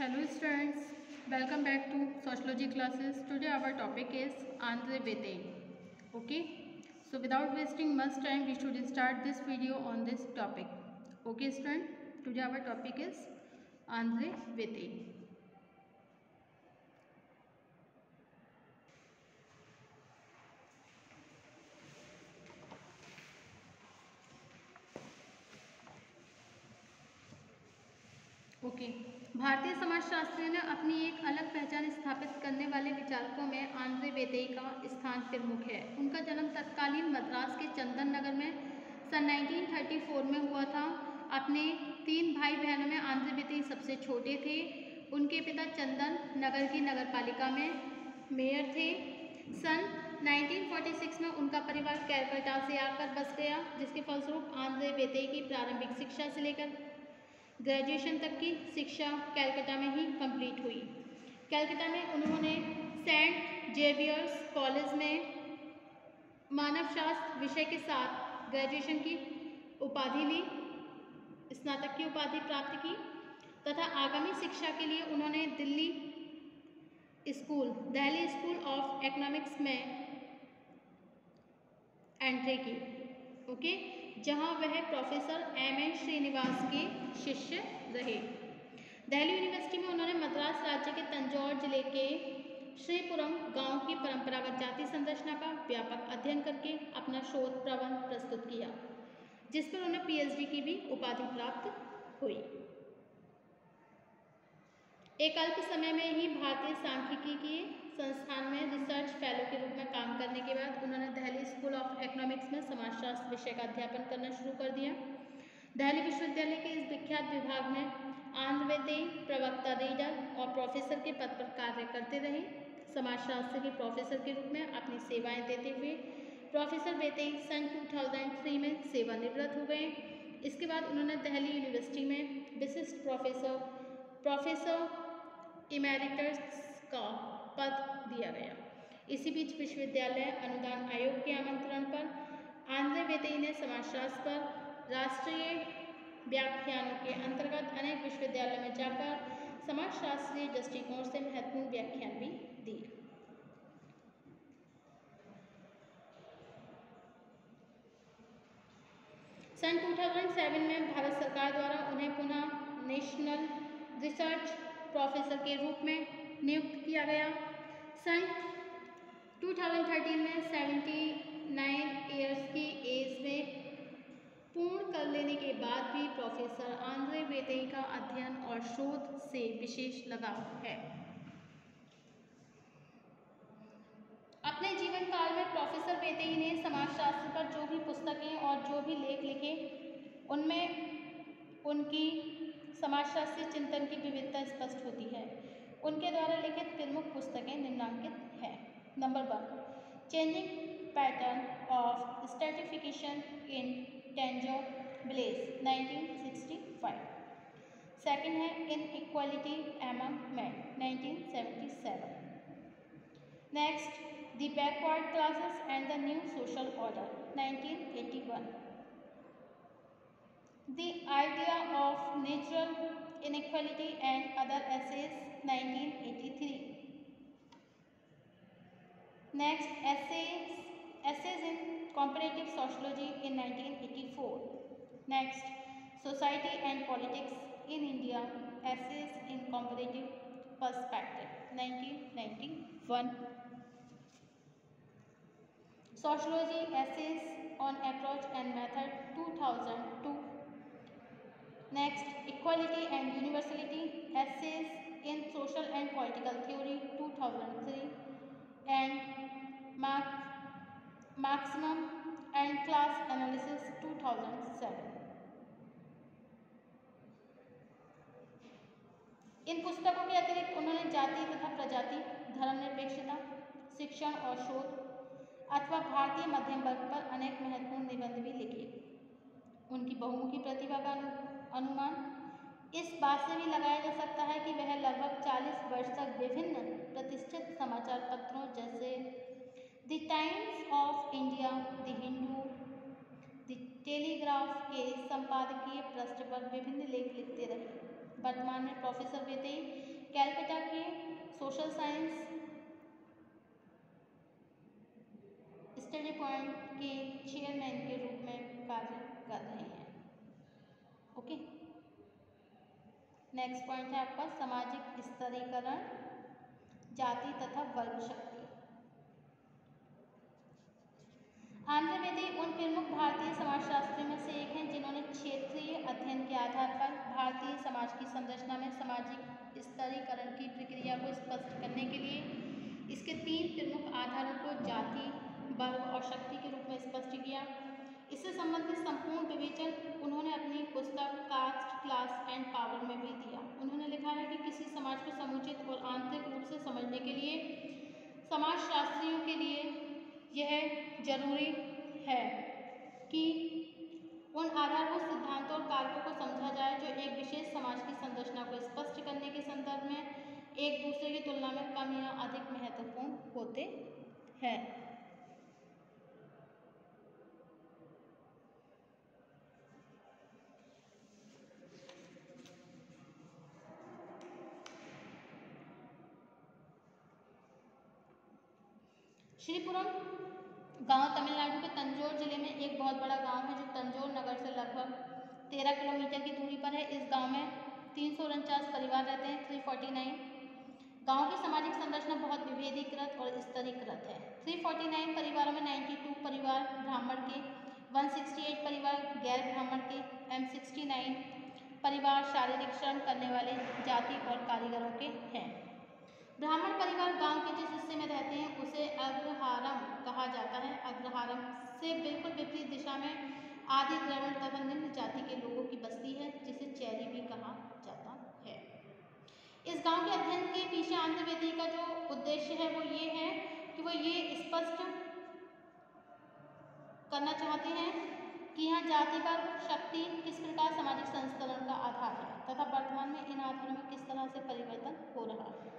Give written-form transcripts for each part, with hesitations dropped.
Hello students, welcome back to sociology classes. Today our topic is Andre Bete. Okay, so without wasting much time we should start this video on this topic. Okay student, today our topic is Andre Bete. Okay, भारतीय समाजशास्त्री ने अपनी एक अलग पहचान स्थापित करने वाले विचारकों में आंद्रे बेतेई का स्थान प्रमुख है। उनका जन्म तत्कालीन मद्रास के चंदन नगर में सन 1934 में हुआ था। अपने 3 भाई बहनों में आंद्रे बेतेई सबसे छोटे थे। उनके पिता चंदन नगर की नगरपालिका में मेयर थे। सन 1946 में उनका परिवार कैलकाटा से आकर बस गया, जिसके फलस्वरूप आंद्रे बेतेई की प्रारंभिक शिक्षा से लेकर ग्रेजुएशन तक की शिक्षा कैलकाटा में ही कंप्लीट हुई। कैलकाटा में उन्होंने सेंट जेवियर्स कॉलेज में मानवशास्त्र विषय के साथ ग्रेजुएशन की उपाधि ली, स्नातक की उपाधि प्राप्त की तथा आगामी शिक्षा के लिए उन्होंने दिल्ली स्कूल ऑफ इकोनॉमिक्स में एंट्री की। ओके, जहां वह प्रोफेसर एम.एन. श्रीनिवास के शिष्य रहे। दिल्ली यूनिवर्सिटी में उन्होंने मद्रास राज्य के तंजौर जिले के श्रीपुरम गांव की परंपरागत जाति संरचना का व्यापक अध्ययन करके अपना शोध प्रबंध प्रस्तुत किया, जिस पर उन्हें पीएचडी की भी उपाधि प्राप्त हुई। एक अल्प समय में ही भारतीय सांख्यिकी संस्थान में रिसर्च फेलो के रूप में काम करने के बाद उन्होंने दिल्ली स्कूल ऑफ इकोनॉमिक्स में समाजशास्त्र विषय का अध्यापन करना शुरू कर दिया। दिल्ली विश्वविद्यालय के इस विख्यात विभाग में आंद्रे बेतेई प्रवक्ता रीडर और प्रोफेसर के पद पर कार्य करते रहे। समाजशास्त्र के प्रोफेसर के रूप में अपनी सेवाएं देते हुए प्रोफेसर बेतेई सन 2003 में सेवानिवृत्त हो गए। इसके बाद उन्होंने दिल्ली यूनिवर्सिटी में विशिष्ट प्रोफेसर इमेरिटस का पद दिया गया। इसी बीच विश्वविद्यालय अनुदान आयोग के आमंत्रण पर आंद्रे बेतेई ने समाजशास्त्र पर राष्ट्रीय व्याख्यानों के अंतर्गत अनेक विश्वविद्यालयों में जाकर समाजशास्त्रीय दृष्टिकोण से महत्वपूर्ण व्याख्यान भी दिए। सन 2007 में भारत सरकार द्वारा उन्हें पुनः नेशनल रिसर्च प्रोफेसर के रूप में नियुक्त किया गया। सन 2013 में 79 ईयर्स की एज में पूर्ण कर लेने के बाद भी प्रोफेसर आंद्रे बेतेई का अध्ययन और शोध से विशेष लगाव है। अपने जीवन काल में प्रोफेसर बेतेई ने समाजशास्त्र पर जो भी पुस्तकें और जो भी लेख लिखे, उनमें उनकी समाजशास्त्रीय चिंतन की विविधता स्पष्ट होती है। उनके द्वारा लिखित प्रमुख पुस्तकें निम्नलिखित हैं। Number 1, changing pattern of stratification in Tanjore village 1965। Second है inequality among man 1977। Next, the backward classes and the new social order 1981। The idea of natural inequality and other essays 1983. Next, essays in comparative sociology in 1984. Next, society and politics in India, essays in comparative perspective 1991. Sociology essays on approach and method 2002. Next, equality and universality, essays in social and political theory 2003 and Marxism and class analysis 2007. इन पुस्तकों के अतिरिक्त उन्होंने जाति तथा प्रजाति, धर्मनिरपेक्षता, शिक्षण और शोध अथवा भारतीय मध्यम वर्ग पर अनेक महत्वपूर्ण निबंध भी लिखे। उनकी बहुमुखी प्रतिभा का अनुमान इस बात से भी लगाया जा सकता है कि वह लगभग 40 वर्ष तक विभिन्न प्रतिष्ठित समाचार पत्रों जैसे the times of India, the Hindu, the telegraph के संपादकीय पृष्ठ पर विभिन्न लेख लिखते रहे। वर्तमान में प्रोफेसर बेतेई कैलकाटा के सोशल साइंस स्टडी पॉइंट के चेयरमैन के रूप में कार्य कर रहे हैं। ओके, नेक्स्ट पॉइंट है आपका सामाजिक स्तरीकरण, जाति तथा वर्ग शक्ति। आंध्र वेदी उन प्रमुख भारतीय समाजशास्त्रियों में से एक हैं जिन्होंने क्षेत्रीय अध्ययन के आधार पर भारतीय समाज की संरचना में सामाजिक स्तरीकरण की प्रक्रिया को स्पष्ट करने के लिए इसके 3 प्रमुख आधारों को जाति, वर्ग और शक्ति के रूप में स्पष्ट किया। इससे संबंधित संपूर्ण विवेचन उन्होंने अपनी पुस्तक कास्ट, क्लास एंड पावर में भी दिया। उन्होंने लिखा है कि किसी समाज को समुचित और आंतरिक रूप से समझने के लिए समाजशास्त्रियों के लिए यह जरूरी है कि उन आधारभूत सिद्धांतों और कारकों को समझा जाए जो एक विशेष समाज की संरचना को स्पष्ट करने के संदर्भ में एक दूसरे की तुलना में कम या अधिक महत्वपूर्ण होते हैं। श्रीपुरम गांव तमिलनाडु के तंजौर जिले में एक बहुत बड़ा गांव है जो तंजौर नगर से लगभग 13 किलोमीटर की दूरी पर है। इस गांव में 349 परिवार रहते हैं, 349। गांव की सामाजिक संरचना बहुत विभेदीकृत और स्तरीकृत है। 349 परिवारों में 92 परिवार ब्राह्मण के, 168 परिवार गैर ब्राह्मण के, 69 परिवार शारीरिक श्रम करने वाले जाति और कारीगरों के हैं। ब्राह्मण परिवार गांव के जिस हिस्से में रहते हैं उसे अग्रहारम कहा जाता है। अग्रहारम से बिल्कुल विपरीत दिशा में आदि द्रविड़ तथा निम्न जाति के लोगों की बस्ती है जिसे चैरी भी कहा जाता है। इस गांव के अध्ययन के पीछे आंध्र वेदी का जो उद्देश्य है वो ये है कि वो ये स्पष्ट करना चाहते हैं कि यहाँ जाति वर्ग शक्ति किस प्रकार सामाजिक संस्करण का आधार है तथा वर्तमान में इन आधारों में किस तरह से परिवर्तन हो रहा है।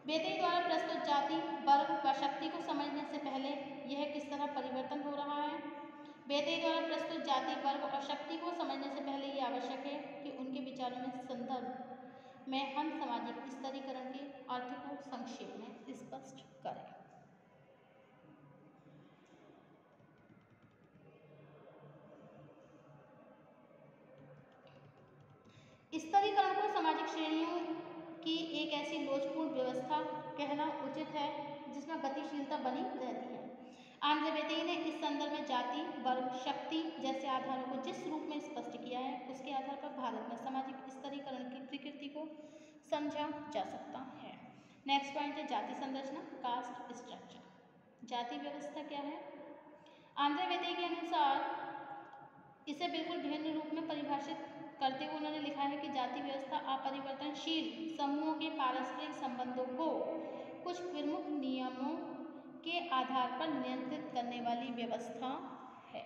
वेदी द्वारा प्रस्तुत जाति वर्ग व शक्ति को समझने से पहले यह किस तरह परिवर्तन हो रहा है। वेदी द्वारा प्रस्तुत जाति वर्ग और शक्ति को समझने से पहले ये आवश्यक है कि उनके विचारों में संदर्भ में हम सामाजिक स्तरीकरण के अर्थ को संक्षेप में स्पष्ट करें। स्तरीकरण को सामाजिक श्रेणियों की एक ऐसी लोचपूर्ण व्यवस्था कहना उचित है जिसमें गतिशीलता बनी रहती है। आंध्र वेदी ने इस संदर्भ में जाति वर्ग शक्ति जैसे आधारों को जिस रूप में स्पष्ट किया है उसके आधार पर भारत में सामाजिक स्तरीकरण की प्रकृति को समझा जा सकता है। नेक्स्ट पॉइंट है जाति संरचना, कास्ट स्ट्रक्चर। जाति व्यवस्था क्या है? आंध्र वेदी के अनुसार इसे बिल्कुल भिन्न रूप में परिभाषित करते हुए उन्होंने लिखा है कि जाति व्यवस्था अपरिवर्तनशील समूहों के पारस्परिक संबंधों को कुछ प्रमुख नियमों के आधार पर नियंत्रित करने वाली व्यवस्था है।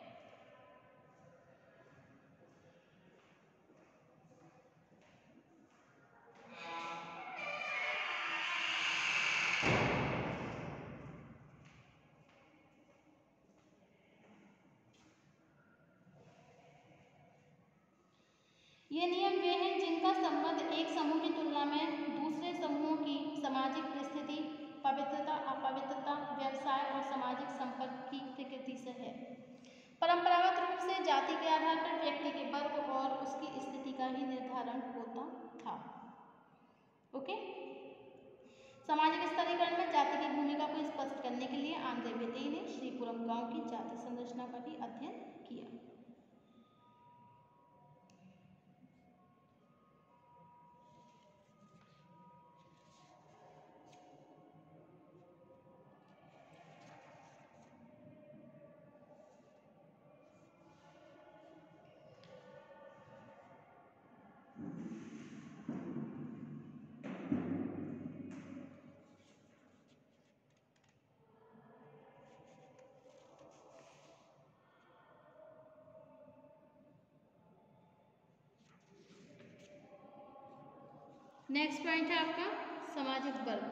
ये नियम वे हैं जिनका संबंध एक समूह की तुलना में दूसरे समूहों की सामाजिक स्थिति, पवित्रता, अपवित्रता, व्यवसाय और सामाजिक संपर्क की प्रकृति से है। परंपरागत रूप से जाति के आधार पर व्यक्ति के वर्ग और उसकी स्थिति का ही निर्धारण होता था। ओके, सामाजिक स्तरीकरण में जाति की भूमिका को स्पष्ट करने के लिए आंध्र वेदी ने श्रीपुरम गांव की जाति संरचना का भी अध्ययन किया। नेक्स्ट पॉइंट है आपका सामाजिक वर्ग।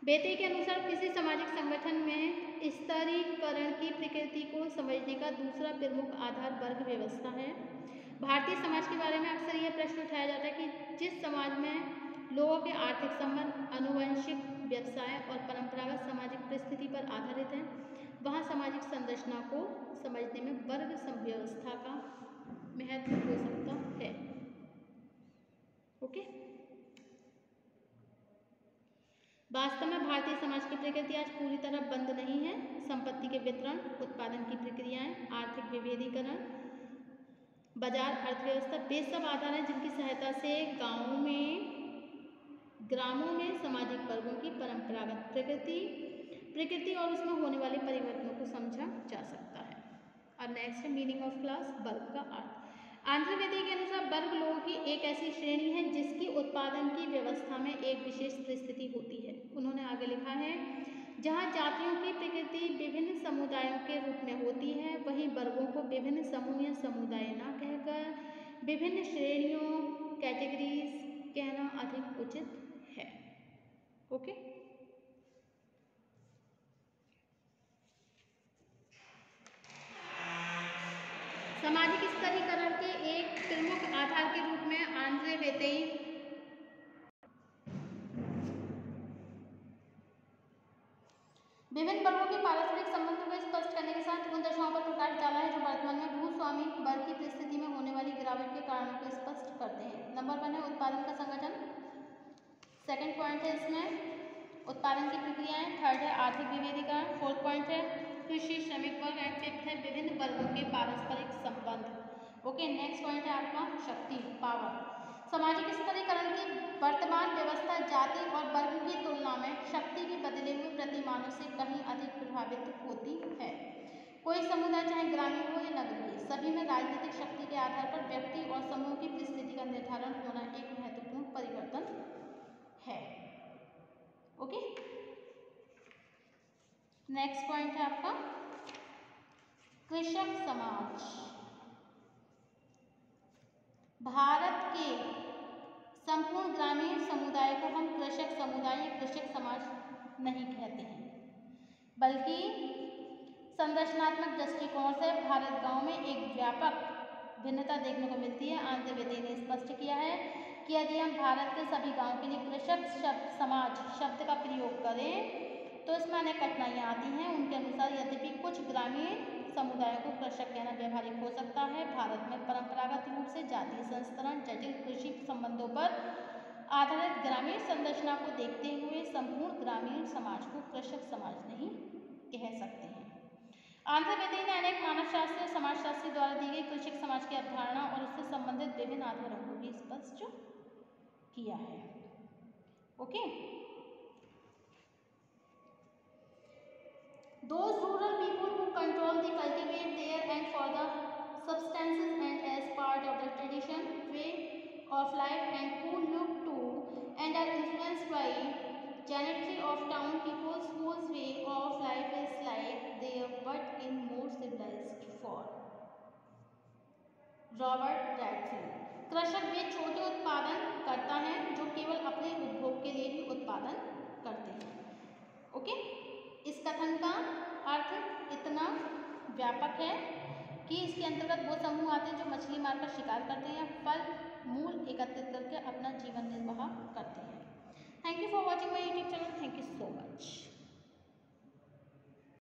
वेदी के अनुसार किसी सामाजिक संगठन में स्तरीकरण की प्रकृति को समझने का दूसरा प्रमुख आधार वर्ग व्यवस्था है। भारतीय समाज के बारे में अक्सर यह प्रश्न उठाया जाता है कि जिस समाज में लोगों के आर्थिक संबंध आनुवंशिक, व्यवसाय और परंपरागत सामाजिक परिस्थिति पर आधारित है, वहाँ सामाजिक संरचना को समझने में वर्ग व्यवस्था का महत्व हो सकता है। ओके, वास्तव में भारतीय समाज की प्रकृति आज पूरी तरह बंद नहीं है। संपत्ति के वितरण, उत्पादन की प्रक्रियाएं, आर्थिक विभेदीकरण, बाजार अर्थव्यवस्था वे सब आधार हैं जिनकी सहायता से ग्रामों में सामाजिक वर्गों की परंपरागत प्रकृति और उसमें होने वाले परिवर्तनों को समझा जा सकता है। अब नेक्स्ट है मीनिंग ऑफ क्लास, वर्ग का अर्थ। आंध्र वेदी के अनुसार वर्ग लोगों की एक ऐसी श्रेणी है जिसकी उत्पादन की व्यवस्था में एक विशेष परिस्थिति होती है। उन्होंने आगे लिखा है, जहाँ जातियों की प्रकृति विभिन्न समुदायों के रूप में होती है, वहीं वर्गों को विभिन्न समूह या समुदाय न कहकर विभिन्न श्रेणियों कैटेगरीज कहना अधिक उचित है। ओके, सामाजिक स्तरीकरण के एक प्रमुख आधार के रूप में आंद्रे वेतेई विभिन्न वर्गों के पारस्परिक संबंधों को स्पष्ट करने के साथ उन दशाओं पर प्रकाश डाला है जो वर्तमान में भूस्वामी वर्ग की परिस्थिति में होने वाली गिरावट के कारणों को स्पष्ट करते हैं। नंबर 1 है उत्पादन का संगठन, सेकंड पॉइंट है इसमें उत्पादन की प्रक्रियाएं, थर्ड है आर्थिक विभेदीकरण, फोर्थ पॉइंट है कृषि श्रमिक वर्ग एंड फिफ्थ है विभिन्न वर्गों के पारस्परिक संबंध। ओके, नेक्स्ट पॉइंट है आपका शक्ति, पावर। सामाजिक स्तरीकरण की वर्तमान व्यवस्था जाति और वर्ग की तुलना में शक्ति के बदले हुए प्रतिमानों से कहीं अधिक प्रभावित होती है। कोई समुदाय चाहे ग्रामीण हो या नगरीय, सभी में राजनीतिक शक्ति के आधार पर व्यक्ति और समूह की परिस्थिति का निर्धारण होना एक महत्वपूर्ण परिवर्तन है। ओके, नेक्स्ट पॉइंट है आपका कृषक समाज। भारत के संपूर्ण ग्रामीण समुदाय को हम कृषक समुदाय या कृषक समाज नहीं कहते हैं, बल्कि संरचनात्मक दृष्टिकोण से भारत गांव में एक व्यापक भिन्नता देखने को मिलती है। आंद्रे वेतेई ने स्पष्ट किया है कि यदि हम भारत के सभी गांव के लिए कृषक समाज शब्द का प्रयोग करें तो इसमें अनेक कठिनाइयाँ आती हैं। उनके अनुसार यद्यपि कुछ ग्रामीण समुदायों को कृषक कहना व्यवहारिक हो सकता है, भारत में परंपरागत रूप से जातीय संस्तरण, जटिल कृषि संबंधों पर आधारित ग्रामीण संरचना को देखते हुए संपूर्ण ग्रामीण समाज को कृषक समाज नहीं कह सकते हैं। आंद्रे वेतेई ने अनेक मानवशास्त्री और समाजशास्त्री द्वारा दी गई कृषक समाज की अवधारणा और उससे संबंधित विभिन्न आधारों को भी स्पष्ट किया है। Okay, those rural people who control the cultivate there and for the substances and as part of the tradition way of life and who look to and are influenced by gentry of town peoples whose way of life is like their but in more civilized form। Robert Redfield. कृषक वे छोटे उत्पादन करता है जो केवल अपने उपभोग के लिए ही उत्पादन करते हैं। ओके, इस कथन का अर्थ इतना व्यापक है कि इसके अंतर्गत वो समूह आते हैं जो मछली मारकर शिकार करते हैं, फल मूल एकत्रित करके अपना जीवन निर्वाह करते हैं। Thank you for watching my YouTube channel. Thank you so much.